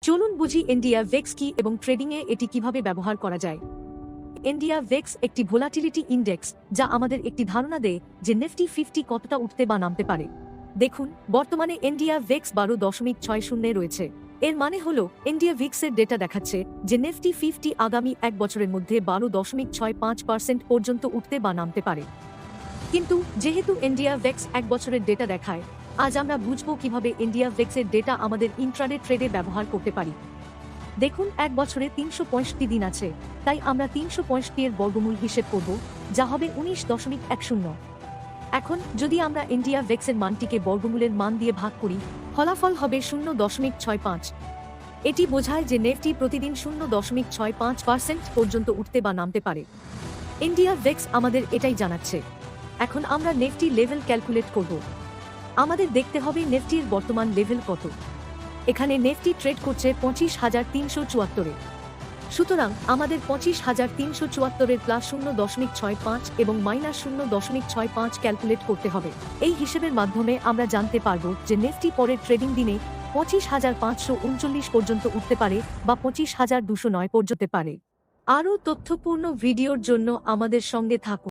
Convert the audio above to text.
চলুন বুঝি India vax কি এবং ট্রেডিংয়ে এটি কিভাবে ব্যবহার করা যায়। ইন্ডিয়া ভেক্স একটি ভোলাটিলিটি ইন্ডেক্স যা আমাদের একটি ধারণা দেয় যে নিফটি 50 কতটা উঠতে বা নামতে পারে। দেখুন, বর্তমানে ইন্ডিয়া ভেক্স 12.60 রয়েছে। এর মানে হল ইন্ডিয়া ভিক্সের ডেটা দেখাচ্ছে যে নিফটি 50 আগামী এক বছরের মধ্যে 12.65% পর্যন্ত উঠতে বা নামতে পারে। কিন্তু যেহেতু ইন্ডিয়া ভেক্স এক বছরের ডেটা দেখায়, আজ আমরা বুঝব কিভাবে ইন্ডিয়া ভেক্সের ডেটা আমাদের ইন্ট্রাডে ট্রেডে ব্যবহার করতে পারি। দেখুন, এক বছরে 365 দিন আছে, তাই আমরা 365 এর বর্গমূল হিসেব করব, যা হবে 19.10। এখন যদি আমরা ইন্ডিয়া ভেক্সের মানটিকে বর্গমূলের মান দিয়ে ভাগ করি, ফলাফল হবে 0.65। এটি বোঝায় যে নিফটি প্রতিদিন 0.65% পর্যন্ত উঠতে বা নামতে পারে। ইন্ডিয়া ভেক্স আমাদের এটাই জানাচ্ছে। এখন আমরা নিফটি লেভেল ক্যালকুলেট করব। আমাদের দেখতে হবে নিফটির বর্তমান লেভেল কত। এখানে নিফটি ট্রেড করছে 25,374-এ। সুতরাং আমাদের 25,374-এর প্লাস 0.65 এবং মাইনাস 0.65 ক্যালকুলেট করতে হবে। এই হিসেবের মাধ্যমে আমরা জানতে পারব যে নিফটি পরের ট্রেডিং দিনে 25,539 পর্যন্ত উঠতে পারে বা 25,209 পর্যন্ত পারে। আরও তথ্যপূর্ণ ভিডিওর জন্য আমাদের সঙ্গে থাকুন।